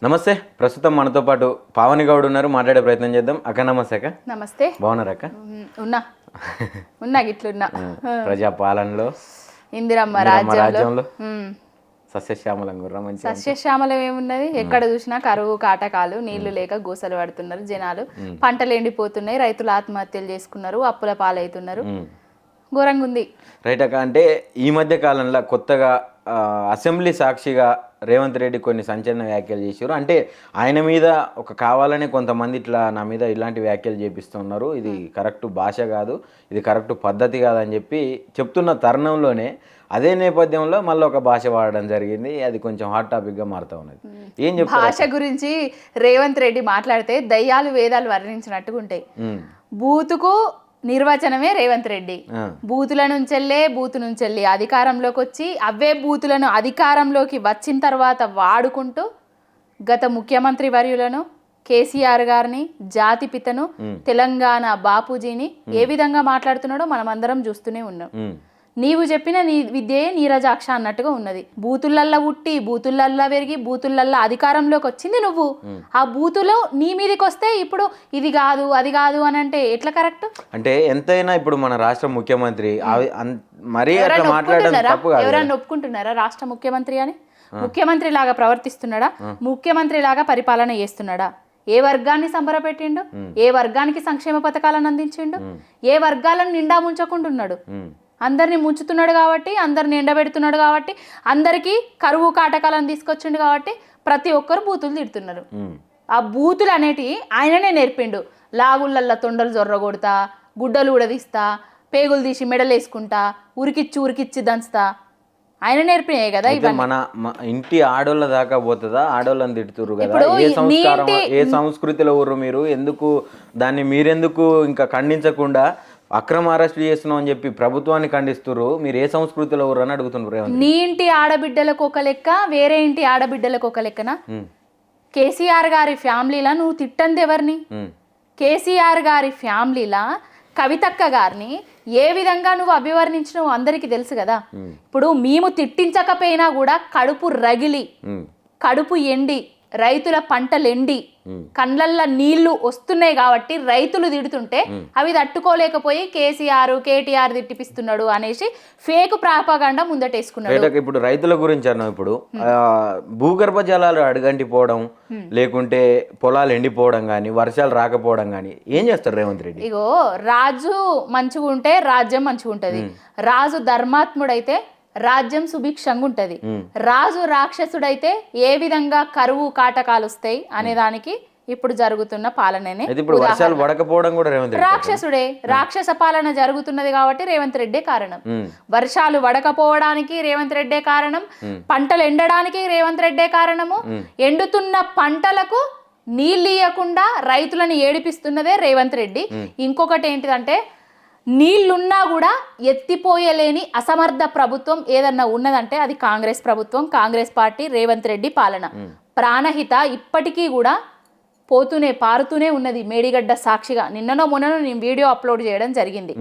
నమస్తే. ప్రస్తుతం మనతో పాటు పావని గౌడ్ ఉన్నారు, మాట్లాడే ప్రయత్నం చేద్దాం. అక్క నమస్తే. అక్క నమస్తే. బాగున్నారు అక్క? ఉన్నా గిట్లున్నా. ప్రజా పాలనలో ఇందిరమ్మ రాజ్యంలో సస్యశ్యామలం గుర్ర మంచి సస్యశ్యామలం ఏమున్నది? ఎక్కడ చూసినా కరువు కాటకాలు, నీళ్లు లేక గోసలు పడుతున్నారు జనాలు, పంటలు ఎండిపోతున్నాయి, రైతులు ఆత్మహత్యలు చేసుకున్నారు, అప్పుల పాలవుతున్నారు, ఘోరంగా ఉంది. రైట్ అక్క. అంటే ఈ మధ్య కాలంలో కొత్తగా అసెంబ్లీ సాక్షిగా రేవంత్ రెడ్డి కొన్ని సంచలన వ్యాఖ్యలు చేశారు. అంటే ఆయన మీద ఒక కావాలని కొంతమంది ఇట్లా నా మీద ఇలాంటి వ్యాఖ్యలు చేపిస్తున్నారు, ఇది కరెక్ట్ భాష కాదు, ఇది కరెక్ట్ పద్ధతి కాదని చెప్పి చెప్తున్న తరుణంలోనే అదే నేపథ్యంలో మళ్ళీ ఒక భాష వాడడం జరిగింది. అది కొంచెం హాట్ టాపిక్గా మారుతూ ఉన్నది. ఏం చెప్తారు? భాష గురించి రేవంత్ రెడ్డి మాట్లాడితే దయ్యాలు వేదాలు వర్ణించినట్టుగా ఉంటాయి. బూతుకు నిర్వచనమే రేవంత్ రెడ్డి. బూతుల నుంచెల్లి అధికారంలోకి వచ్చి అవే బూతులను అధికారంలోకి వచ్చిన తర్వాత వాడుకుంటూ గత ముఖ్యమంత్రి వర్యులను, కేసీఆర్ గారిని, జాతిపితను, తెలంగాణ బాపూజీని ఏ విధంగా మాట్లాడుతున్నాడో మనం అందరం చూస్తూనే ఉన్నాం. నీవు చెప్పిన నీ విద్యే నీరజాక్ష అన్నట్టుగా ఉన్నది. బూతులల్లా ఉట్టి, బూతులల్లా పెరిగి, బూతులల్లా అధికారంలోకి వచ్చింది నువ్వు. ఆ బూతులో నీ మీదకి వస్తే ఇప్పుడు ఇది కాదు అది కాదు అని అంటే ఎట్లా కరెక్ట్? అంటే ఎంతైనా ఇప్పుడు మన రాష్ట్ర ముఖ్యమంత్రి మరీ అట్లా మాట్లాడడం తప్పు కాదు. ఎవరన్నా ఒప్పుకుంటున్నారా రాష్ట్ర ముఖ్యమంత్రి అని? ముఖ్యమంత్రి లాగా ప్రవర్తిస్తున్నాడా? ముఖ్యమంత్రి లాగా పరిపాలన చేస్తున్నాడా? ఏ వర్గాన్ని సంబరపెట్టిండు? ఏ వర్గానికి సంక్షేమ పథకాలను అందించిండు? ఏ వర్గాలను నిండా ముంచకుంటున్నాడు? అందరినీ ముంచుతున్నాడు కాబట్టి, అందరిని ఎండబెడుతున్నాడు కాబట్టి, అందరికీ కరువు కాటకాలను తీసుకొచ్చిండు కాబట్టి ప్రతి ఒక్కరు బూతులు తిడుతున్నారు. ఆ బూతులు అనేటివి ఆయననే నేర్పిండు. లాగుళ్ళల్లో తొండలు జొర్రగొడతా, గుడ్డలు ఉడదీస్తా, పేగులు తీసి మెడలు వేసుకుంటా, ఉరికిచ్చి దంచుతా, ఆయన నేర్పినాయి కదా. మన ఇంటి ఆడోళ్ళ దాకా పోతుందా? ఆడోళ్ళని తిడుతురు కదా. ఏ సంస్కృతిలో ఊరు మీరు? ఎందుకు దాన్ని మీరెందుకు ఇంకా ఖండించకుండా అక్రమ అరెస్ట్ చేస్తున్నాం అని చెప్పి ప్రభుత్వాన్ని ఖండిస్తున్నారు? మీరు ఏ సంస్కృతిలో ఊరు అని అడుగుతున్నారు. నీ ఇంటి ఆడబిడ్డలకు ఒక లెక్క, వేరే ఇంటి ఆడబిడ్డలకు ఒక లెక్కనా? కేసీఆర్ గారి ఫ్యామిలీలా నువ్వు తిట్టంది ఎవరిని? కేసీఆర్ గారి ఫ్యామిలీలా కవితక్క గారిని ఏ విధంగా నువ్వు అభివర్ణించినావు అందరికీ తెలుసు కదా. ఇప్పుడు మేము తిట్టించకపోయినా కూడా కడుపు రగిలి, కడుపు ఎండి, రైతుల పంటలు ఎండి, కండ్లల్లో నీళ్లు వస్తున్నాయి కాబట్టి రైతులు తిడుతుంటే అవి తట్టుకోలేకపోయి కేటీఆర్ తిట్టిపిస్తున్నాడు అనేసి ఫేక్ ప్రాపగాండా ముందటేసుకున్నాడు. ఇప్పుడు రైతుల గురించి అన్నాం. ఇప్పుడు భూగర్భ జలాలు అడుగంటిపోవడం, లేకుంటే పొలాలు ఎండిపోవడం కానీ, వర్షాలు రాకపోవడం కానీ ఏం చేస్తారు రేవంత్ రెడ్డి? ఇగో రాజు మంచిగా ఉంటే రాజ్యం మంచిగా ఉంటది. రాజు ధర్మాత్ముడైతే రాజ్యం సుభిక్షంగా ఉంటది. రాజు రాక్షసుడైతే ఏ విధంగా కరువు కాటకాలు వస్తాయి అనే దానికి ఇప్పుడు జరుగుతున్న పాలననే రాక్షసుడే. రాక్షస పాలన జరుగుతున్నది కాబట్టి రేవంత్ రెడ్డే కారణం. వర్షాలు పడకపోవడానికి రేవంత్ రెడ్డే కారణం, పంటలు ఎండడానికి రేవంత్ రెడ్డే కారణము, ఎండుతున్న పంటలకు నీళ్ళు ఇయ్యకుండా రైతులను ఏడిపిస్తున్నదే రేవంత్ రెడ్డి. ఇంకొకటి ఏంటిదంటే నీళ్లున్నా కూడా ఎత్తిపోయలేని అసమర్థ ప్రభుత్వం ఏదన్నా ఉన్నదంటే అది కాంగ్రెస్ ప్రభుత్వం, కాంగ్రెస్ పార్టీ, రేవంత్ రెడ్డి పాలన. ప్రాణహిత ఇప్పటికీ కూడా పారుతూనే ఉన్నది. మేడిగడ్డ సాక్షిగా నిన్ననో మొన్ననో నేను వీడియో అప్లోడ్ చేయడం జరిగింది.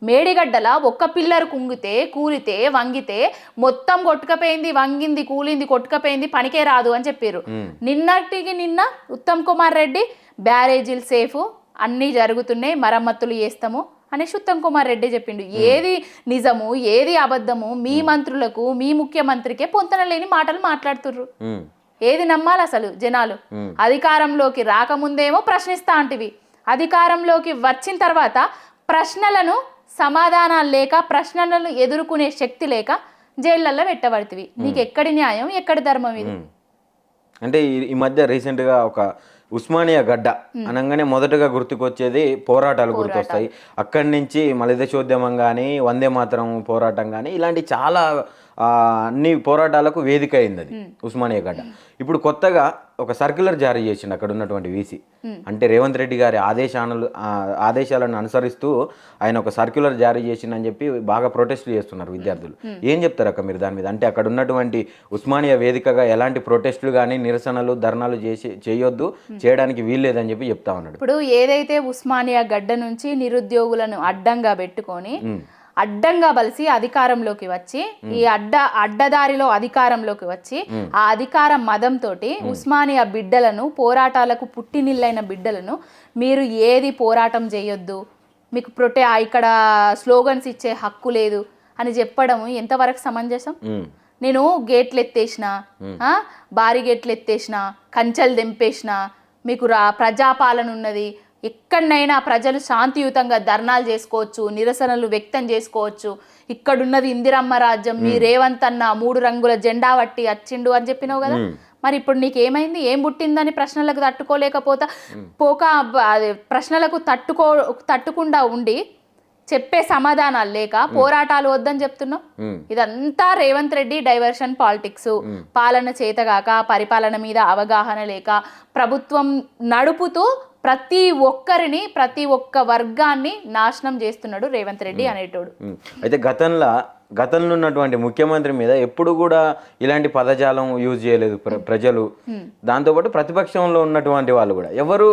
మేడిగడ్డల ఒక్క పిల్లర్ కుంగితే, కూలితే, వంగితే మొత్తం కొట్టుకపోయింది, వంగింది, కూలింది, కొట్టుకపోయింది, పనికే రాదు అని చెప్పారు. నిన్నటికి నిన్న ఉత్తమ్ కుమార్ రెడ్డి బ్యారేజీలు సేఫ్, అన్నీ జరుగుతున్నాయి, మరమ్మతులు చేస్తాము అనేసి ఉత్తమ్ కుమార్ రెడ్డి చెప్పిండు. ఏది నిజము ఏది అబద్ధము మీ మంత్రులకు, మీ ముఖ్యమంత్రికే పొంతన లేని మాటలు మాట్లాడుతుర్రు. ఏది నమ్మాలి అసలు జనాలు? అధికారంలోకి రాకముందేమో ప్రశ్నిస్తా అంటివి, అధికారంలోకి వచ్చిన తర్వాత ప్రశ్నలను సమాధానాలు లేక, ప్రశ్నలను ఎదుర్కొనే శక్తి లేక జైళ్ళల్లో పెట్టబడుతుంది. నీకు ఎక్కడి న్యాయం, ఎక్కడి ధర్మం ఇది? అంటే ఈ మధ్య రీసెంట్గా ఒక ఉస్మానియా గడ్డ అనగానే మొదటగా గుర్తుకొచ్చేది పోరాటాలు గుర్తొస్తాయి. అక్కడి నుంచి మలిదశోద్యమం కానీ, వందే మాతరం పోరాటం కానీ, ఇలాంటి చాలా అన్ని పోరాటాలకు వేదిక అయింది అది ఉస్మానియా గడ్డ. ఇప్పుడు కొత్తగా ఒక సర్క్యులర్ జారీ చేసిండు అక్కడ ఉన్నటువంటి వీసీ. అంటే రేవంత్ రెడ్డి గారి ఆదేశాలను అనుసరిస్తూ ఆయన ఒక సర్క్యులర్ జారీ చేసిండని చెప్పి బాగా ప్రొటెస్ట్లు చేస్తున్నారు విద్యార్థులు. ఏం చెప్తారు అక్క మీరు దాని మీద? అంటే అక్కడ ఉన్నటువంటి ఉస్మానియా వేదికగా ఎలాంటి ప్రొటెస్టులు కానీ, నిరసనలు, ధర్నాలు చేయొద్దు, చేయడానికి వీల్లేదని చెప్పి చెప్తా ఉన్నాడు. ఇప్పుడు ఏదైతే ఉస్మానియా గడ్డ నుంచి నిరుద్యోగులను అడ్డంగా పెట్టుకొని అడ్డంగా బలిసి అధికారంలోకి వచ్చి ఈ అడ్డదారిలో అధికారంలోకి వచ్చి ఆ అధికార మదంతో ఉస్మానియా బిడ్డలను, పోరాటాలకు పుట్టినిల్లైన బిడ్డలను మీరు ఏది పోరాటం చేయొద్దు, మీకు ఇక్కడ స్లోగన్స్ ఇచ్చే హక్కు లేదు అని చెప్పడం ఎంతవరకు సమంజసం? నేను గేట్లు ఎత్తేసిన, భారీ గేట్లు ఎత్తేసిన, కంచెలు తెంపేసిన, మీకు ప్రజాపాలన ఉన్నది, ఎక్కడనైనా ప్రజలు శాంతియుతంగా ధర్నాలు చేసుకోవచ్చు, నిరసనలు వ్యక్తం చేసుకోవచ్చు, ఇక్కడున్నది ఇందిరమ్మ రాజ్యం, మీ రేవంత్ అన్న 3 రంగుల జెండా పట్టి వచ్చిండు అని చెప్పినావు కదా. మరి ఇప్పుడు నీకేమైంది? ఏం పుట్టిందని ప్రశ్నలకు తట్టుకోలేకపోతా ప్రశ్నలకు తట్టుకుండా ఉండి చెప్పే సమాధానాలు లేక పోరాటాలు వద్దని చెప్తున్నావు. ఇదంతా రేవంత్ రెడ్డి డైవర్షన్ పాలిటిక్స్. పాలన చేతగాక, పరిపాలన మీద అవగాహన లేక ప్రభుత్వం నడుపుతూ ప్రతి ఒక్కరిని, ప్రతి ఒక్క వర్గాన్ని నాశనం చేస్తున్నాడు రేవంత్ రెడ్డి అనేటోడు. అయితే గతంలో ఉన్నటువంటి ముఖ్యమంత్రి మీద ఎప్పుడు కూడా ఇలాంటి పదజాలం యూజ్ చేయలేదు ప్రజలు. దాంతోపాటు ప్రతిపక్షంలో ఉన్నటువంటి వాళ్ళు కూడా ఎవరు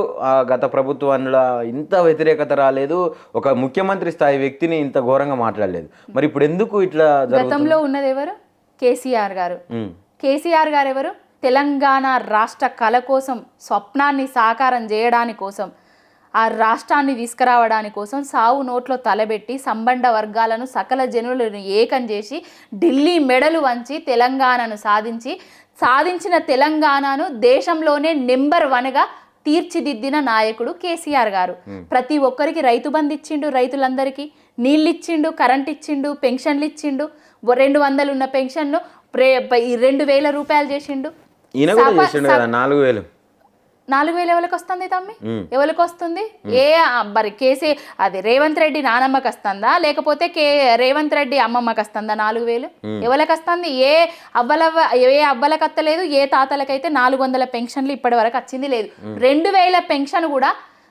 గత ప్రభుత్వంలో ఇంత వ్యతిరేకత రాలేదు, ఒక ముఖ్యమంత్రి స్థాయి వ్యక్తిని ఇంత ఘోరంగా మాట్లాడలేదు. మరి ఇప్పుడు ఎందుకు ఇట్లా గతంలో ఉన్నది ఎవరు? కేసీఆర్ గారు. కేసీఆర్ గారు ఎవరు? తెలంగాణ రాష్ట్ర కళ కోసం, స్వప్నాన్ని సాకారం చేయడానికి కోసం, ఆ రాష్ట్రాన్ని తీసుకురావడానికి కోసం సావు నోట్లో తలబెట్టి సంబంధ వర్గాలను, సకల జనులను ఏకం చేసి ఢిల్లీ మెడలు వంచి తెలంగాణను సాధించిన తెలంగాణను దేశంలోనే నెంబర్ 1గా తీర్చిదిద్దిన నాయకుడు కేసీఆర్ గారు. ప్రతి ఒక్కరికి రైతు బంధు ఇచ్చిండు, రైతులందరికీ నీళ్ళు ఇచ్చిండు, కరెంట్ ఇచ్చిండు, పెన్షన్లు ఇచ్చిండు, 200 ఉన్న పెన్షన్ను 2000 రూపాయలు చేసిండు. 4,000 ఎవరికి వస్తుంది తమ్మి? ఎవరికి వస్తుంది? మరి అది రేవంత్ రెడ్డి నానమ్మకి వస్తుందా, లేకపోతే రేవంత్ రెడ్డి అమ్మమ్మకి వస్తుందా 4,000? ఎవరికి వస్తుంది? ఏ అవ్వలకు వస్తలేదు, ఏ తాతలకైతే 400 పెన్షన్లు ఇప్పటి వరకు వచ్చింది లేదు. 2,000 పెన్షన్ కూడా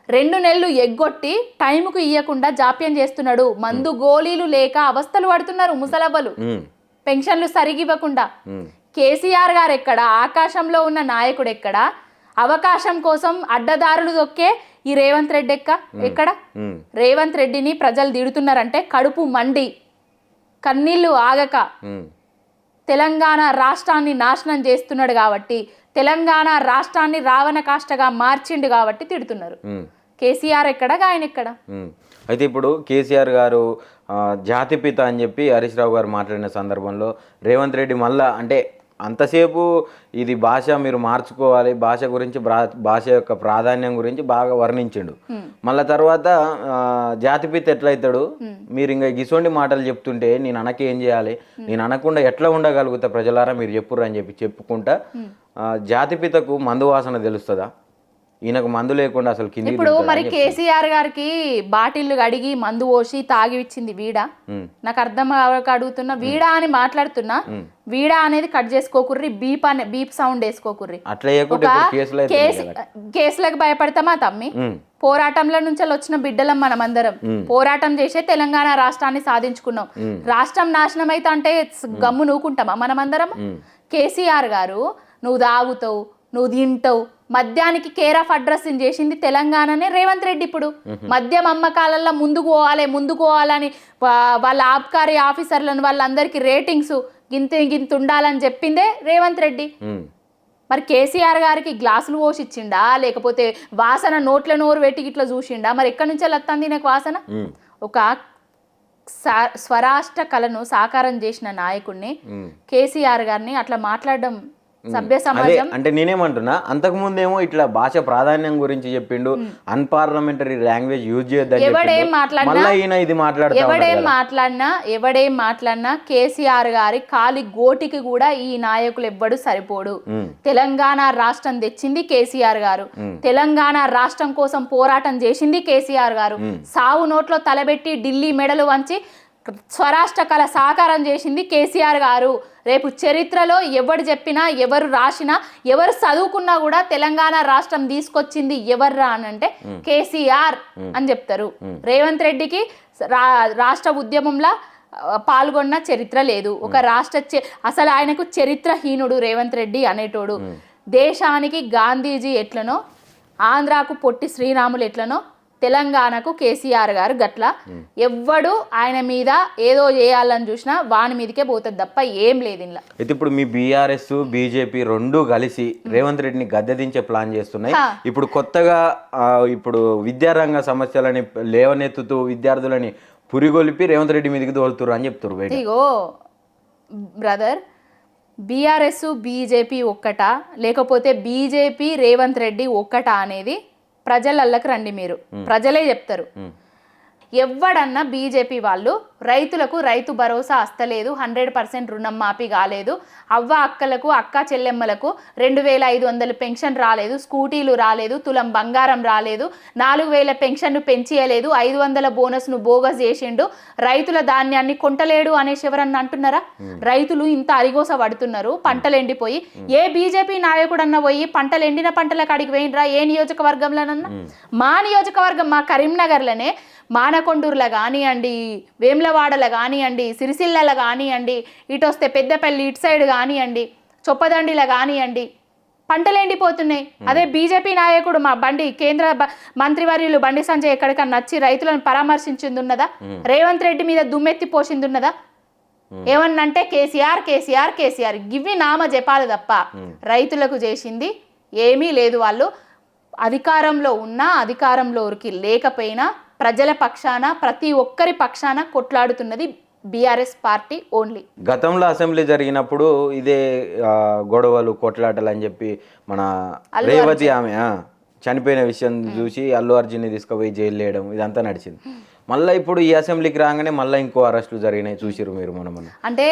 2 నెలలు ఎగ్గొట్టి టైంకు ఇయ్యకుండా జాప్యం చేస్తున్నాడు. మందు గోళీలు లేక అవస్థలు పడుతున్నారు ముసలవ్వలు, పెన్షన్లు సరిగివ్వకుండా. కేసీఆర్ గారు ఎక్కడ? ఆకాశంలో ఉన్న నాయకుడు ఎక్కడ? అవకాశం కోసం అడ్డదారులు దొక్కే ఈ రేవంత్ రెడ్డి ఎక్కడ? రేవంత్ రెడ్డిని ప్రజలు తిడుతున్నారంటే కడుపు మండి, కన్నీళ్లు ఆగక తెలంగాణ రాష్ట్రాన్ని నాశనం చేస్తున్నాడు కాబట్టి, తెలంగాణ రాష్ట్రాన్ని రావణ కాష్టగా మార్చిండు కాబట్టి తిడుతున్నారు. కేసీఆర్ ఎక్కడ? ఆయన ఎక్కడ? అయితే ఇప్పుడు కేసీఆర్ గారు జాతిపిత అని చెప్పి హరీష్ రావు గారు మాట్లాడిన సందర్భంలో రేవంత్ రెడ్డి మళ్ళా అంటే అంతసేపు ఇది భాష మీరు మార్చుకోవాలి, భాష గురించి, భాష యొక్క ప్రాధాన్యం గురించి బాగా వర్ణించిండు. మళ్ళీ తర్వాత జాతిపిత ఎట్లయితాడు, మీరు ఇంకా గిసోండి మాటలు చెప్తుంటే నేను అనకేం చేయాలి, నేను అనకుండా ఎట్లా ఉండగలుగుతా ప్రజలారా మీరు చెప్పుర్రు అని చెప్పుకుంటా జాతిపితకు మందు వాసన తెలుస్తుందా? ఈయనకు మందు లేకుండా అసలు కింద. ఇప్పుడు మరి కేసీఆర్ గారికి బాటిల్లు కడిగి మందు పోసి తాగి ఇచ్చింది వీడా? నాకు అర్థం అడుగుతున్నా. వీడా అని మాట్లాడుతున్నా. వీడా అనేది కట్ చేసుకోకుర్రి, బీప్ సౌండ్ వేసుకోకుర్రి. కేసులకు భయపడతామా తమ్మి? పోరాటంలో నుంచి వచ్చిన బిడ్డలం మనమందరం. పోరాటం చేసే తెలంగాణ రాష్ట్రాన్ని సాధించుకున్నాం. రాష్ట్రం నాశనం అయితే అంటే గమ్ము నూకుంటామా మనమందరం? కేసీఆర్ గారు నువ్వు తాగుతావు, నువ్వు తింటావు, మద్యానికి కేర్ ఆఫ్ అడ్రస్ చేసింది తెలంగాణనే రేవంత్ రెడ్డి. ఇప్పుడు మద్యం అమ్మకాలలో ముందుకు పోవాలని వాళ్ళ ఆబ్కారీ ఆఫీసర్లను వాళ్ళందరికీ రేటింగ్స్ గింత ఉండాలని చెప్పిందే రేవంత్ రెడ్డి. మరి కేసీఆర్ గారికి గ్లాసులు పోసిచ్చిండా, లేకపోతే వాసన నోట్ల నోరు పెట్టి ఇట్లా చూసిండా? మరి ఎక్కడి నుంచి వస్తుంది నాకు వాసన? ఒక స్వరాష్ట్ర కళను సాకారం చేసిన నాయకుడిని కేసీఆర్ గారిని అట్లా మాట్లాడడం సభ్య సమాజం. అంటే నేనేమంటున్నా, అంతకు ముందేమో ఇట్లా భాష ప్రాధాన్యం గురించి చెప్పిండు, అన్పార్లమెంటరీ లాంగ్వేజ్ యూజ్ చేయొద్దని ఎవడేం మాట్లాడినా కేసీఆర్ గారి కాలి గోటికి కూడా ఈ నాయకులు ఎవ్వడు సరిపోడు. తెలంగాణ రాష్ట్రం తెచ్చింది కేసీఆర్ గారు, తెలంగాణ రాష్ట్రం కోసం పోరాటం చేసింది కేసీఆర్ గారు, సావు నోట్లో తలబెట్టి ఢిల్లీ మెడలు వంచి స్వరాష్ట్ర కళ సాకారం చేసింది కేసీఆర్ గారు. రేపు చరిత్రలో ఎవరు చెప్పినా, ఎవరు రాసినా, ఎవరు చదువుకున్నా కూడా తెలంగాణ రాష్ట్రం తీసుకొచ్చింది ఎవర్రా అని అంటే కేసీఆర్ అని చెప్తారు. రేవంత్ రెడ్డికి రాష్ట్ర ఉద్యమంలో పాల్గొన్న చరిత్ర లేదు. ఒక అసలు ఆయనకు చరిత్రహీనుడు రేవంత్ రెడ్డి అనేటోడు. దేశానికి గాంధీజీ ఎట్లనో, ఆంధ్రాకు పొట్టి శ్రీరాములు ఎట్లనో, తెలంగాణకు కేసీఆర్ గారు గట్ల ఎవ్వడు ఆయన మీద ఏదో చేయాలని చూసినా వాని మీదకే పోతుంది తప్ప ఏం లేదు ఇలా. అయితే ఇప్పుడు మీ బీఆర్ఎస్ బీజేపీ రెండు కలిసి రేవంత్ రెడ్డిని గద్దె దించే ప్లాన్ చేస్తున్నాయి. ఇప్పుడు కొత్తగా ఇప్పుడు విద్యారంగ సమస్యలని లేవనెత్తుతూ విద్యార్థులని పురిగొలిపి రేవంత్ రెడ్డి మీదకి తోలుతురు అని చెప్తారు. ఇగో బ్రదర్, బీఆర్ఎస్ బీజేపీ ఒక్కటా లేకపోతే బీజేపీ రేవంత్ రెడ్డి ఒక్కటా అనేది ప్రజలకి రండి, మీరు ప్రజలే చెప్తారు. ఎవ్వడన్నా బీజేపీ వాళ్ళు రైతులకు రైతు భరోసా వస్తలేదు, 100% రుణం మాఫీ కాలేదు, అవ్వ అక్కలకు అక్క చెల్లెమ్మలకు 2500 పెన్షన్ రాలేదు, స్కూటీలు రాలేదు, తులం బంగారం రాలేదు, 4000 పెన్షన్ను పెంచియలేదు, 500 బోనస్ను బోగస్ చేసిండు, రైతుల ధాన్యాన్ని కొంటలేడు అనేసి ఎవరన్నా అంటున్నారా? రైతులు ఇంత అరిగోస పడుతున్నారు, పంటలు ఎండిపోయి. ఏ బీజేపీ నాయకుడన్నా పోయి పంటలు ఎండిన పంటలకు అడిగి పోయినరా? ఏ నియోజకవర్గంలోనన్నా? మా నియోజకవర్గం మా కరీంనగర్లోనే మానకొండూరులో కానివ్వండి, వేములవాడలో కానివ్వండి, సిరిసిల్లలో కానివ్వండి, ఇటు వస్తే పెద్దపల్లి ఇటు సైడ్ కానివ్వండి, చొప్పదండిలో కానివ్వండి, పంటలు ఎండిపోతున్నాయి. అదే బీజేపీ నాయకుడు మా కేంద్ర మంత్రివర్యులు బండి సంజయ్ ఎక్కడికన్నా వచ్చి రైతులను పరామర్శించింది ఉన్నదా? రేవంత్ రెడ్డి మీద దుమ్మెత్తి పోసింది ఉన్నదా? ఏమన్నంటే కేసీఆర్ కేసీఆర్ కేసీఆర్ గివి నామ జపాలు తప్ప రైతులకు చేసింది ఏమీ లేదు. వాళ్ళు అధికారంలో ఉన్నా అధికారంలోకి లేకపోయినా ప్రజల పక్షాన ప్రతి ఒక్కరి పక్షాన కొట్లాడుతున్నది బీఆర్ఎస్ పార్టీ ఓన్లీ. గతంలో అసెంబ్లీ జరిగినప్పుడు ఇదే గొడవలు కొట్లాటలు అని చెప్పి మన రేవతి ఆమె చనిపోయిన విషయం చూసి అల్లు అర్జున్ని తీసుకుపోయి జైలు వేయడం ఇదంతా నడిచింది. మళ్ళీ ఇప్పుడు ఈ అసెంబ్లీకి రాగానే మళ్ళీ ఇంకో అరెస్టులు జరిగినాయి చూసిరు మీరు. మొన్న అంటే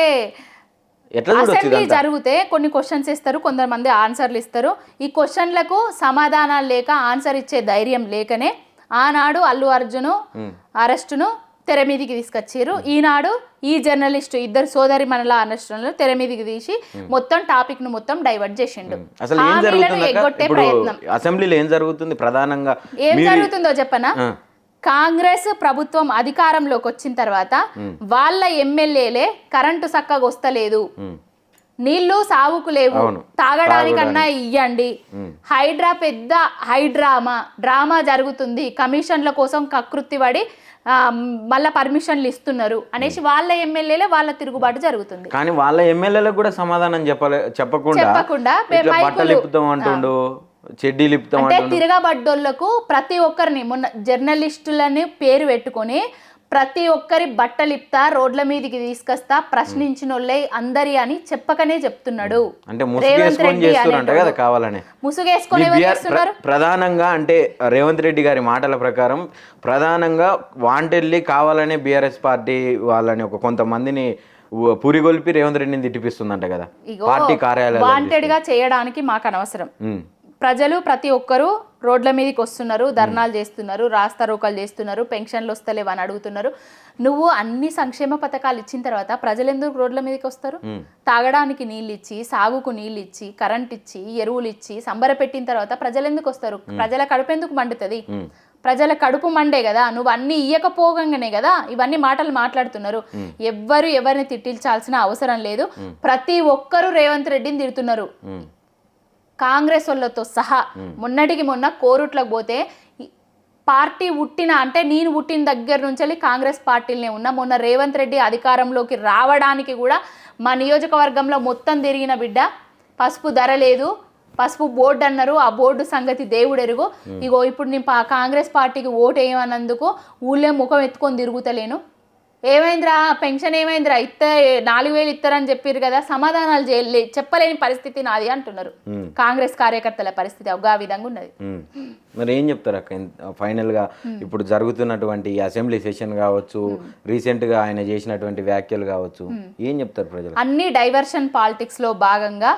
అసెంబ్లీ జరిగితే కొన్ని క్వశ్చన్స్ ఇస్తారు, కొంతమంది ఆన్సర్లు ఇస్తారు. ఈ క్వశ్చన్లకు సమాధానాలు లేక ఆన్సర్ ఇచ్చే ధైర్యం లేకనే ఆనాడు అల్లు అర్జున్ అరెస్టును తెర మీదికి తీసుకొచ్చారు. ఈనాడు ఈ జర్నలిస్టు ఇద్దరు సోదరి మనల అరెస్టులను తెర మీదికి తీసి మొత్తం టాపిక్ ను మొత్తం డైవర్ట్ చేసిండు. ఎగ్గొట్టే ప్రయత్నం. అసెంబ్లీలో ఏం జరుగుతుంది? ప్రధానంగా ఏం జరుగుతుందో చెప్పనా? కాంగ్రెస్ ప్రభుత్వం అధికారంలోకి వచ్చిన తర్వాత వాళ్ళ ఎమ్మెల్యేలే కరెంటు చక్కగా వస్తలేదు, నీళ్లు సాగుకు లేవు, తాగడానికన్నా ఇయ్యండి, హైడ్రా పెద్ద డ్రామా జరుగుతుంది, కమిషన్ల కోసం కకృతి పడి మళ్ళా పర్మిషన్లు ఇస్తున్నారు అనేసి వాళ్ళ ఎమ్మెల్యేలే వాళ్ళ తిరుగుబాటు జరుగుతుంది. కానీ వాళ్ళ ఎమ్మెల్యేలకు కూడా సమాధానం చెప్పకుండా అంటే తిరగబడ్డోళ్లకు ప్రతి ఒక్కరిని మొన్న జర్నలిస్టులని పేరు పెట్టుకొని ప్రతి ఒక్కరి బట్టలిప్తా రోడ్ల మీదకి తీసుకొస్తా ప్రశ్నించిన వాళ్ళే అందరి అని చెప్పకనే చెప్తున్నాడు. అంటే ముసుగేసుకొని ప్రధానంగా అంటే రేవంత్ రెడ్డి గారి మాటల ప్రకారం ప్రధానంగా వాంటెడ్లీ కావాలనే బీఆర్ఎస్ పార్టీ వాళ్ళని ఒక కొంతమందిని పురిగొల్పి రేవంత్ రెడ్డిని తిట్టిపిస్తుందంట కదా పార్టీ కార్యాలయం. వాంటెడ్ గా చేయడానికి మాకు అనవసరం. ప్రజలు ప్రతి ఒక్కరూ రోడ్ల మీదకి వస్తున్నారు, ధర్నాలు చేస్తున్నారు, రాస్తారోకలు చేస్తున్నారు, పెన్షన్లు వస్తలేవు అని అడుగుతున్నారు. నువ్వు అన్ని సంక్షేమ పథకాలు ఇచ్చిన తర్వాత ప్రజలు ఎందుకు రోడ్ల మీదకి వస్తారు? తాగడానికి నీళ్ళు ఇచ్చి, సాగుకు నీళ్ళు ఇచ్చి, కరెంట్ ఇచ్చి, ఎరువులు ఇచ్చి సంబరపెట్టిన తర్వాత ప్రజలు ఎందుకు వస్తారు? ప్రజల కడుపు ఎందుకు మండుతుంది? ప్రజల కడుపు మండే కదా. నువ్వు అన్ని ఇయ్యకపోగానే కదా ఇవన్నీ మాటలు మాట్లాడుతున్నారు. ఎవ్వరు ఎవరిని తిట్టించాల్సిన అవసరం లేదు. ప్రతి ఒక్కరూ రేవంత్ రెడ్డిని తిడుతున్నారు, కాంగ్రెస్ వాళ్ళతో సహా. మొన్నటికి మొన్న కోరుట్లకు పోతే పార్టీ అంటే నేను పుట్టిన దగ్గర నుంచి కాంగ్రెస్ పార్టీలనే ఉన్నా. మొన్న రేవంత్ రెడ్డి అధికారంలోకి రావడానికి కూడా మా నియోజకవర్గంలో మొత్తం తిరిగిన బిడ్డ. పసుపు ధర లేదు, పసుపు బోర్డు అన్నారు, ఆ బోర్డు సంగతి దేవుడెరుగు. ఇగో ఇప్పుడు నేను కాంగ్రెస్ పార్టీకి ఓటు వేయమన్నందుకు ఊళ్ళో ముఖం ఎత్తుకొని తిరుగుతలేను. ఏమైందిరా పెన్షన్ ఏమైందిరా 4000 ఇస్తారని చెప్పారు కదా, సమాధానాలు చెప్పలేని పరిస్థితి నాది అంటున్నారు. కాంగ్రెస్ కార్యకర్తల పరిస్థితి ఆ విధంగా ఉన్నది. మరి ఏం చెప్తారు అక్క ఫైనల్ గా ఇప్పుడు జరుగుతున్నటువంటి అసెంబ్లీ సెషన్ కావచ్చు, రీసెంట్ గా ఆయన చేసినటువంటి వ్యాఖ్యలు కావచ్చు, ఏం చెప్తారు ప్రజలు? అన్ని డైవర్షన్ పాలిటిక్స్ లో భాగంగా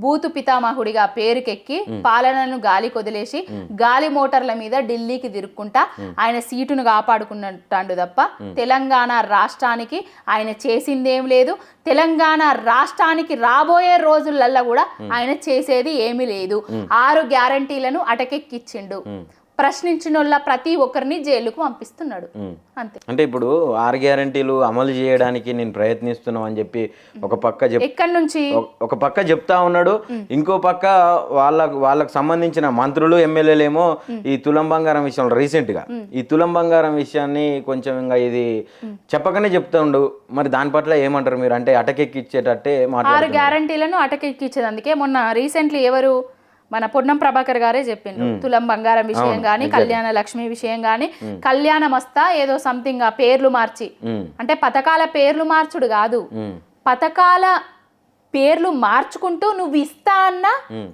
బూతు పితామహుడిగా పేరుకెక్కి పాలనను గాలి కొదిలేసి గాలి మోటార్ల మీద ఢిల్లీకి తిరుక్కుంటా ఆయన సీటును కాపాడుకున్నట్టు తప్ప తెలంగాణ రాష్ట్రానికి ఆయన చేసిందేం లేదు. తెలంగాణ రాష్ట్రానికి రాబోయే రోజులల్లో కూడా ఆయన చేసేది ఏమీ లేదు. 6 గ్యారంటీలను అటకెక్కిచ్చిండు. ప్రశ్నించిన వాళ్ళ ప్రతి ఒక్కరిని జైలుకు పంపిస్తున్నాడు అంతే. అంటే ఇప్పుడు 6 గ్యారంటీలు అమలు చేయడానికి నేను ప్రయత్నిస్తున్నాం అని చెప్పి ఒక పక్క ఎక్కడి నుంచి ఒక పక్క చెప్తా ఉన్నాడు, ఇంకో పక్క వాళ్ళకు సంబంధించిన మంత్రులు ఎమ్మెల్యేలు ఏమో ఈ తులం బంగారం విషయంలో రీసెంట్ గా ఈ తులం బంగారం విషయాన్ని కొంచెం ఇంకా ఇది చెప్పకనే చెప్తా ఉండు. మరి దాని పట్ల ఏమంటారు మీరు? అంటే అటకెక్కిచ్చేటట్టే 6 గ్యారంటీలను అటకెక్కిచ్చేది. అందుకే మొన్న రీసెంట్లీ ఎవరు మన పొన్నం ప్రభాకర్ గారే చెప్పిండ్రు, తులం బంగారం విషయం గాని, కళ్యాణ లక్ష్మి విషయం గాని, కళ్యాణ మస్తా ఏదో సంథింగ్ ఆ పేర్లు మార్చి, అంటే పథకాల పేర్లు మార్చుడు కాదు, పథకాల పేర్లు మార్చుకుంటూ నువ్వు ఇస్తా అన్న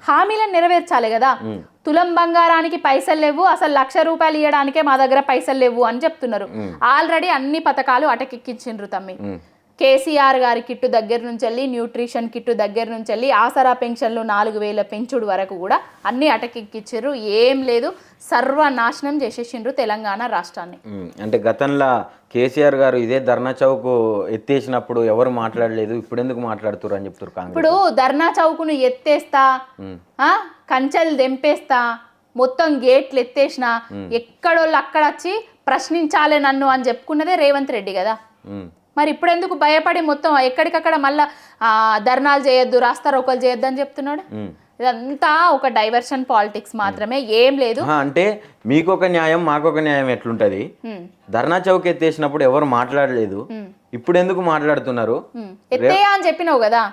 హామీలను నెరవేర్చాలి కదా. తులం బంగారానికి పైసలు లేవు, అసలు 1,00,000 రూపాయలు ఇవ్వడానికే మా దగ్గర పైసలు లేవు అని చెప్తున్నారు. ఆల్రెడీ అన్ని పథకాలు అటకెక్కించిండ్రు తమ్మి. కేసీఆర్ గారి కిట్టు దగ్గర నుంచి వెళ్ళి, న్యూట్రిషన్ కిట్టు దగ్గర నుంచి వెళ్ళి, ఆసరా పెన్షన్లు 4,000 పెంచుడు వరకు కూడా అన్ని అటకెక్కిచ్చారు. ఏం లేదు, సర్వనాశనం చేసేసిండ్రు తెలంగాణ రాష్ట్రాన్ని. అంటే గతంలో కేసీఆర్ గారు ఇదే ధర్నా చౌక్ ఎత్తేసినప్పుడు ఎవరు మాట్లాడలేదు, ఇప్పుడు ఎందుకు మాట్లాడుతున్నారు అని చెప్తారు కాంగ్రెస్. ఇప్పుడు ధర్నా చౌకును ఎత్తేస్తా, కంచెలు దెంపేస్తా, మొత్తం గేట్లు ఎత్తేసిన, ఎక్కడోళ్ళు అక్కడ వచ్చి ప్రశ్నించాలి నన్ను అని చెప్పుకున్నదే రేవంత్ రెడ్డి కదా. మరి ఇప్పుడు ఎందుకు భయపడి మొత్తం ఎక్కడికక్కడ మళ్ళా ధర్నాలు చేయొద్దు, రాస్తారోకోలు చేయొద్దు అని చెప్తున్నాడు? ఇదంతా ఒక డైవర్షన్ పాలిటిక్స్ మాత్రమే, ఏం లేదు. అంటే మీకు ఒక న్యాయం మాకొక న్యాయం ఎట్లుంటది? ధర్నా చౌక్ ఎత్తేసినప్పుడు ఎవరు మాట్లాడలేదు, ఇప్పుడు ఎందుకు మాట్లాడుతున్నారు? ఎత్తేయా అని చెప్పినావు కదా,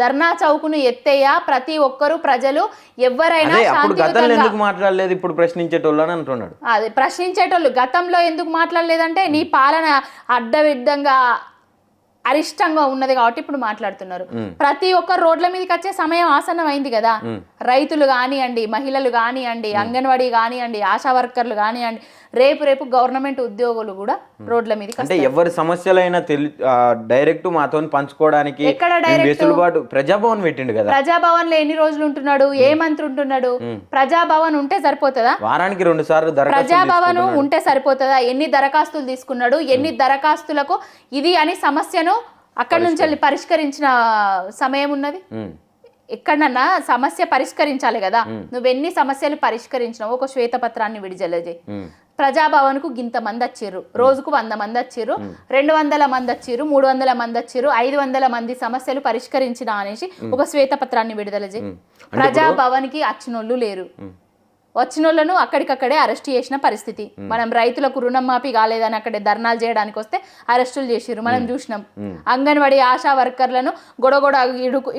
ధర్నా చౌకును ఎత్తేయా, ప్రతి ఒక్కరు ప్రజలు ఎవరైనా గతంలో ఎందుకు మాట్లాడలేదు, ఇప్పుడు ప్రశ్నించేటోళ్ళు అని అంటున్నాడు. అదే ప్రశ్నించేటోళ్ళు గతంలో ఎందుకు మాట్లాడలేదంటే నీ పాలన అడ్డవిడ్డంగా అరిష్టంగా ఉన్నది కాబట్టి ఇప్పుడు మాట్లాడుతున్నారు. ప్రతి ఒక్క రోడ్ల మీదకి వచ్చే సమయం ఆసన్నం అయింది కదా. రైతులు కానివ్వండి, మహిళలు కానివ్వండి, అంగన్వాడీ కానివ్వండి, ఆశా వర్కర్లు కానివ్వండి, రేపు గవర్నమెంట్ ఉద్యోగులు కూడా రోడ్ల మీదకి. అంటే ఎవరి సమస్యలైనా డైరెక్ట్ మాతో పంచుకోవడానికి ఎక్కడ డైరెక్ట్ ప్రజాభవన్ పెట్టిండు కదా. ప్రజాభవన్ లో ఎన్ని రోజులు ఉంటున్నాడు, ఏ మంత్రి ఉంటున్నాడు? ప్రజాభవన్ ఉంటే సరిపోతుందా? వారానికి 2 సార్లు ప్రజాభవన్ ఉంటే సరిపోతుందా? ఎన్ని దరఖాస్తులు తీసుకున్నాడు, ఎన్ని దరఖాస్తులకు ఇది అని సమస్యను అక్కడి నుంచి వెళ్ళి పరిష్కరించిన సమయం ఉన్నది? ఎక్కడన్నా సమస్య పరిష్కరించాలి కదా. నువ్వెన్ని సమస్యలు పరిష్కరించినావు, ఒక శ్వేతపత్రాన్ని విడుదల చేయి. ప్రజాభవన్ కు గింత మంది వచ్చిర్రు, రోజుకు 100 మంది వచ్చిర్రు, 200 మంది వచ్చిర్రు, 300 మంది వచ్చిర్రు, 500 మంది సమస్యలు పరిష్కరించిన అనేసి ఒక శ్వేతపత్రాన్ని విడుదల చేయి. ప్రజాభవన్ కి వచ్చినోళ్ళు లేరు, వచ్చినోళ్లను అక్కడికక్కడే అరెస్ట్ చేసిన పరిస్థితి. మనం రైతులకు రుణమాఫీ కాలేదని అక్కడే ధర్నాలు చేయడానికి వస్తే అరెస్టులు చేసిర్రు, మనం చూసినాం. అంగన్వాడీ ఆశా వర్కర్లను గొడగొడ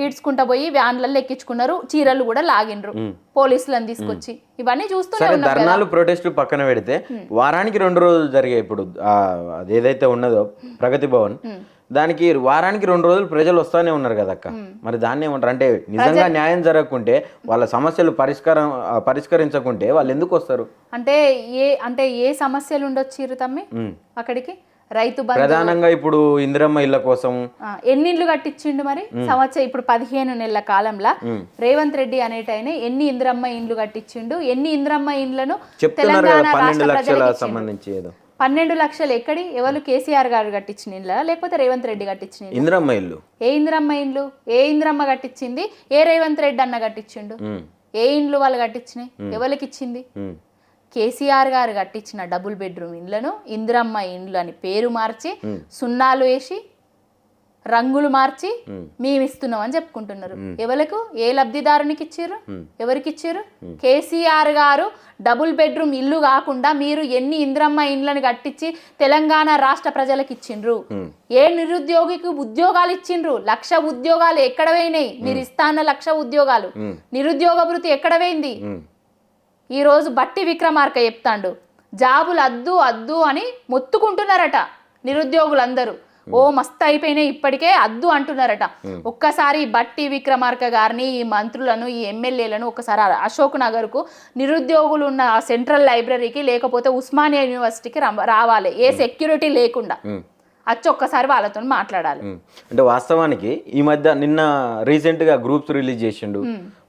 ఈడ్చుకుంటా పోయి వ్యాన్లలో ఎక్కించుకున్నారు, చీరలు కూడా లాగిండ్రు పోలీసులను తీసుకొచ్చి. ఇవన్నీ చూస్తూనే ఉన్నాం. ధర్నాలు ప్రొటెస్టులు పక్కన పెడితే వారానికి 2 రోజులు జరిగాయి. ఇప్పుడు అదేదైతే ఉన్నదో ప్రగతి భవన్, దానికి వారానికి 2 రోజులు ప్రజలు వస్తానే ఉన్నారు కదా అక్క. మరి దాన్ని ఏమంటారు? అంటే నిజంగా న్యాయం జరగకుంటే, వాళ్ళ సమస్యలు పరిష్కరించకుంటే వాళ్ళు ఎందుకు వస్తారు? అంటే ఏ సమస్యలు ఉండొచ్చు తమ్మి అక్కడికి? రైతు ప్రధానంగా ఇప్పుడు ఇందిరమ్మ ఇళ్ల కోసం ఎన్ని ఇండ్లు కట్టించిండు మరి సంవత్సరం? ఇప్పుడు 15 నెలల కాలంలో రేవంత్ రెడ్డి అనేటైన ఎన్ని ఇందిరమ్మ ఇండ్లు కట్టించిండు? ఎన్ని ఇందిరమ్మ ఇండ్లను తెలంగాణ రాష్ట్ర ప్రజలకు సంబంధించి 12 లక్షలు ఎక్కడి? ఎవరు? కేసీఆర్ గారు కట్టించిన ఇళ్ళ లేకపోతే రేవంత్ రెడ్డి కట్టించిన ఇందిరమ్మ ఇల్లు? ఏ ఇందిరమ్మ ఇండ్లు? ఏ ఇందిరమ్మ కట్టించింది? ఏ రేవంత్ రెడ్డి అన్న కట్టించిండు? ఏ ఇండ్లు వాళ్ళు కట్టించినాయి? ఎవరికి ఇచ్చింది? కేసీఆర్ గారు కట్టించిన డబుల్ బెడ్రూమ్ ఇండ్లను ఇందిరమ్మ ఇండ్లు అని పేరు మార్చి, సున్నాలు వేసి, రంగులు మార్చి మేము ఇస్తున్నాం అని చెప్పుకుంటున్నారు. ఎవరికి? ఏ లబ్ధిదారునికి ఇచ్చారు? ఎవరికి ఇచ్చారు? కేసీఆర్ గారు డబుల్ బెడ్రూమ్ ఇల్లు కాకుండా మీరు ఎన్ని ఇందిరమ్మ ఇండ్లను కట్టించి తెలంగాణ రాష్ట్ర ప్రజలకు ఇచ్చిండ్రు? ఏ నిరుద్యోగికి ఉద్యోగాలు ఇచ్చిండ్రు? 1,00,000 ఉద్యోగాలు ఎక్కడ పోయినాయి? మీరు ఇస్తాన్న 1,00,000 ఉద్యోగాలు, నిరుద్యోగ భృతి ఎక్కడ పోయింది? ఈ రోజు బట్టి విక్రమార్క చెప్తాండు, జాబులు అద్దు అని మొత్తుకుంటున్నారట నిరుద్యోగులందరూ. ఓ మస్తు అయిపోయినాయి ఇప్పటికే అద్దు అంటున్నారట. ఒక్కసారి బట్టి విక్రమార్క గారిని, ఈ మంత్రులను, ఈ ఎమ్మెల్యేలను ఒక్కసారి అశోక్ నగర్ కు, నిరుద్యోగులు ఉన్న సెంట్రల్ లైబ్రరీకి లేకపోతే ఉస్మానియా యూనివర్సిటీకి రావాలి, ఏ సెక్యూరిటీ లేకుండా వచ్చి ఒక్కసారి వాళ్ళతో మాట్లాడాలి. అంటే వాస్తవానికి ఈ మధ్య నిన్న రీసెంట్ గా గ్రూప్స్ రిలీజ్ చేసిండు,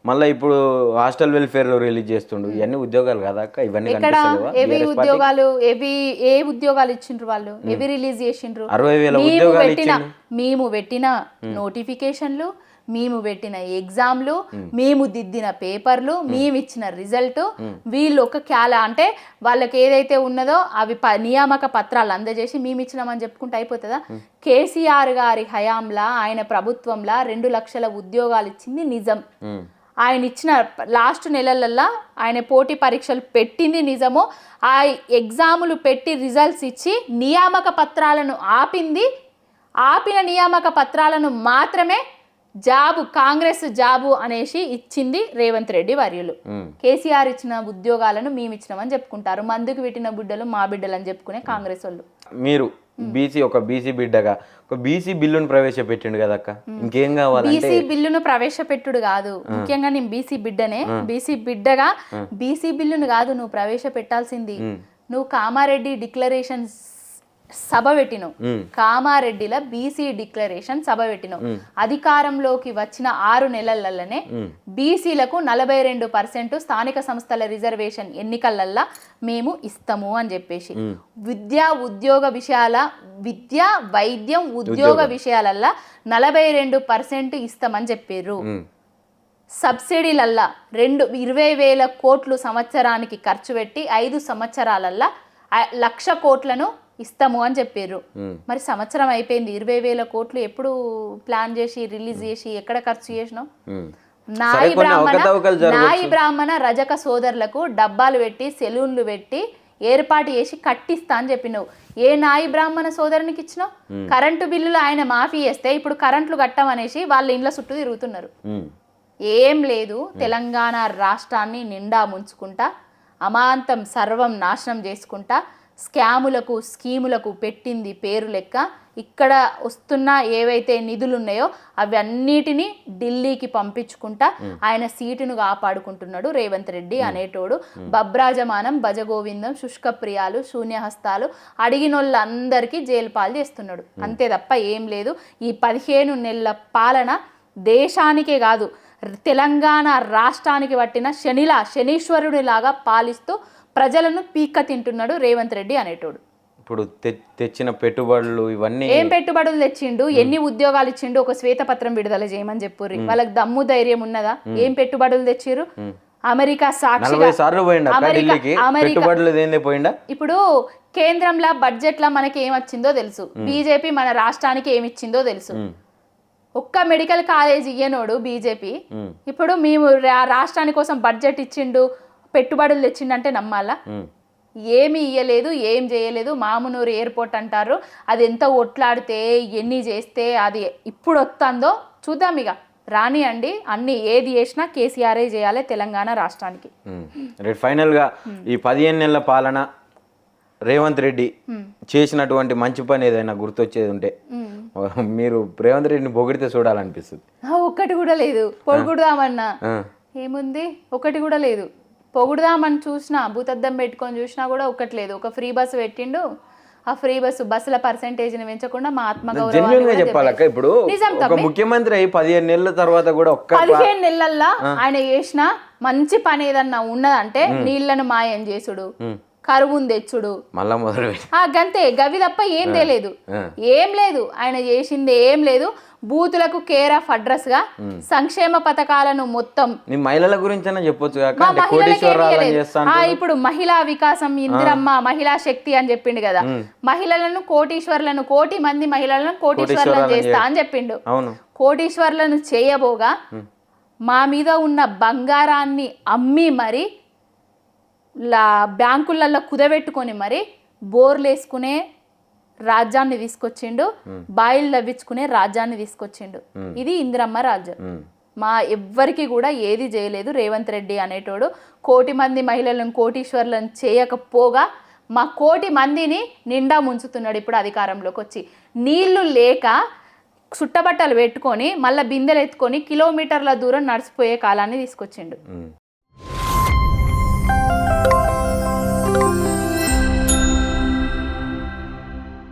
మళ్ళీ ఇప్పుడు హాస్టల్ వెల్ఫేర్ రిలీజ్ చేస్తుండు. ఇవన్నీ ఉద్యోగాలు కదా అక్క? ఇవన్నీ ఉద్యోగాలు ఏ ఉద్యోగాలు ఇచ్చిండ్రు వాళ్ళు? ఎవి రిలీజ్ చేసిండ్రు? 60,000 ఉద్యోగాలు మేము పెట్టిన నోటిఫికేషన్లు, మేము పెట్టిన ఎగ్జామ్లు, మేము దిద్దిన పేపర్లు, మేము ఇచ్చిన రిజల్ట్, వీళ్ళు ఒక అంటే వాళ్ళకి ఏదైతే ఉన్నదో అవి నియామక పత్రాలు అందజేసి మేము ఇచ్చినామని చెప్పుకుంటే అయిపోతుందా? కేసీఆర్ గారి హయాంలా ఆయన ప్రభుత్వంలా 2 లక్షల ఉద్యోగాలు ఇచ్చింది నిజం. ఆయన ఇచ్చిన లాస్ట్ నెలలల్లా ఆయన పోటీ పరీక్షలు పెట్టింది నిజమో, ఆ ఎగ్జాములు పెట్టి రిజల్ట్స్ ఇచ్చి నియామక పత్రాలను ఆపిన నియామక పత్రాలను మాత్రమే కాంగ్రెస్ జాబు అనేసి ఇచ్చింది రేవంత్ రెడ్డి వర్యులు. కేసీఆర్ ఇచ్చిన ఉద్యోగాలను మేము ఇచ్చినామని చెప్పుకుంటారు. మందుకు పెట్టిన బిడ్డలు మా బిడ్డలు అని చెప్పుకునే కాంగ్రెస్ వాళ్ళు. మీరు బీసీ బిడ్డగా ఒక బీసీ బిల్లును ప్రవేశపెట్టిండు కదా అక్క, ఇంకేం కావాలి? బీసీ బిల్లును ప్రవేశపెట్టుడు కాదు, ముఖ్యంగా నేను బీసీ బిడ్డనే. బీసీ బిడ్డగా బీసీ బిల్లును కాదు నువ్వు ప్రవేశపెట్టాల్సింది. నువ్వు కామారెడ్డి డిక్లరేషన్ సభ పెట్టినావు, కామారెడ్డిల బీసీ డిక్లరేషన్ సభ పెట్టినావు. అధికారంలోకి వచ్చిన 6 నెలలనే బీసీలకు 42% స్థానిక సంస్థల రిజర్వేషన్ ఎన్నికలల్లా మేము ఇస్తాము అని చెప్పేసి, విద్య వైద్యం ఉద్యోగ విషయాలల్లా 42% ఇస్తామని చెప్పారు. సబ్సిడీలల్లా 20,000 కోట్లు సంవత్సరానికి ఖర్చు పెట్టి 5 సంవత్సరాలల్లా 1,00,000 కోట్లను ఇస్తాము అని చెప్పారు. మరి సంవత్సరం అయిపోయింది, 20,000 కోట్లు ఎప్పుడు ప్లాన్ చేసి రిలీజ్ చేసి ఎక్కడ ఖర్చు చేసినావు? నాయి బ్రాహ్మణ రజక సోదరులకు డబ్బాలు పెట్టి సెలూన్లు పెట్టి ఏర్పాటు చేసి కట్టిస్తా అని చెప్పినావు. ఏ నాయి బ్రాహ్మణ సోదరునికి ఇచ్చినావు? కరెంటు బిల్లులు ఆయన మాఫీ చేస్తే ఇప్పుడు కరెంట్లు కట్టమనేసి వాళ్ళ ఇండ్ల చుట్టూ తిరుగుతున్నారు. ఏం లేదు, తెలంగాణ రాష్ట్రాన్ని నిండా ముంచుకుంటా అమాంతం సర్వం నాశనం చేసుకుంటా స్కాములకు స్కీములకు పెట్టింది పేరు లెక్క. ఇక్కడ వస్తున్న ఏవైతే నిధులు ఉన్నాయో అవన్నిటినీ ఢిల్లీకి పంపించుకుంటా ఆయన సీటును కాపాడుకుంటున్నాడు రేవంత్ రెడ్డి అనేటోడు. బబ్రాజమానం భజగోవిందం శుష్కప్రియాలు శూన్యహస్తాలు అడిగినోళ్ళందరికీ జైలు పాలు చేస్తున్నాడు. అంతే తప్ప ఏం లేదు. ఈ 15 నెలల పాలన దేశానికే కాదు తెలంగాణ రాష్ట్రానికి పట్టిన శనీశ్వరుడిలాగా పాలిస్తూ ప్రజలను పీక్క తింటున్నాడు రేవంత్ రెడ్డి అనేటోడు. ఇప్పుడు తెచ్చిన పెట్టుబడులు ఇవన్నీ ఏం పెట్టుబడులు తెచ్చిండు? ఎన్ని ఉద్యోగాలు ఇచ్చిండు? ఒక శ్వేతపత్రం విడుదల చేయమని చెప్పుర్రి. వాళ్ళకి దమ్ము ధైర్యం ఉన్నదా? ఏం పెట్టుబడులు తెచ్చిర్రు? అమెరికా సాక్షిగా ఇప్పుడు కేంద్రంలో బడ్జెట్ లా మనకి ఏమొచ్చిందో తెలుసు, బీజేపీ మన రాష్ట్రానికి ఏమిచ్చిందో తెలుసు. ఒక్క మెడికల్ కాలేజ్ ఇయ్యనోడు బీజేపీ ఇప్పుడు మేము రాష్ట్రాని కోసం బడ్జెట్ ఇచ్చిండు పెట్టుబడులు తెచ్చిండంటే నమ్మాలా? ఏమి ఇయ్యలేదు, ఏం చేయలేదు. మామునూరు ఎయిర్పోర్ట్ అంటారు, అది ఎంత ఒట్లాడితే ఎన్ని చేస్తే అది ఇప్పుడు వస్తుందో చూద్దాం. ఇక రానియండి, అన్ని ఏది చేసినా కేసీఆర్ చేయాలి తెలంగాణ రాష్ట్రానికి. ఫైనల్గా ఈ 15 నెలల పాలన రేవంత్ రెడ్డి చేసినటువంటి మంచి పని ఏదైనా గుర్తొచ్చేది ఉంటే మీరు రేవంత్ రెడ్డిని పొగిడితే చూడాలనిపిస్తుంది. ఒక్కటి కూడా లేదు. పొగుడుదామన్నా ఏముంది, ఒకటి కూడా లేదు. పొగుడుదామని చూసినా భూతద్దం పెట్టుకొని చూసినా కూడా ఒక్కటి లేదు. ఒక ఫ్రీ బస్సు పెట్టిండు, ఆ ఫ్రీ బస్సుల పర్సెంటేజ్ని పెంచకుండా మా ఆత్మగౌరవం చెప్పాలక్క. ఇప్పుడు ఒక ముఖ్యమంత్రి అయ్యి 15 నెలల తర్వాత కూడా 15 నెలల్లో ఆయన చేసిన మంచి పని ఏదన్నా ఉన్నదంటే నీళ్లను మాయం చేసుడు, కరువును తెచ్చుడు, మళ్ళా మొదలు గంతే. గవి తప్ప ఏం తెలియదు, ఏం లేదు. ఆయన చేసింది ఏం లేదు. బూతులకు కేర్ ఆఫ్ అడ్రస్ గా సంక్షేమ పథకాలను మొత్తం మహిళల గురించి చెప్పొచ్చు. ఇప్పుడు మహిళా వికాసం, ఇందిరమ్మ మహిళా శక్తి అని చెప్పిండు కదా. మహిళలను కోటీశ్వర్లను, 1 కోటి మంది మహిళలను కోటీశ్వర్లను చేస్తా అని చెప్పిండు. కోటీశ్వర్లను చేయబోగా మా మీద ఉన్న బంగారాన్ని అమ్మి మరి బ్యాంకులలో కుదబెట్టుకొని మరి బోర్లు వేసుకునే రాజ్యాన్ని తీసుకొచ్చిండు, బాయిలు తవ్వించుకునే రాజ్యాన్ని తీసుకొచ్చిండు. ఇది ఇందిరమ్మ రాజ్యం. మా ఎవ్వరికి కూడా ఏది చేయలేదు రేవంత్ రెడ్డి అనేటోడు. 1 కోటి మంది మహిళలను కోటీశ్వర్లను చేయకపోగా మా 1 కోటి మందిని నిండా ముంచుతున్నాడు. ఇప్పుడు అధికారంలోకి వచ్చి నీళ్లు లేక చుట్టబట్టలు పెట్టుకొని మళ్ళీ బిందెలు ఎత్తుకొని కిలోమీటర్ల దూరం నడిచిపోయే కాలాన్ని తీసుకొచ్చిండు.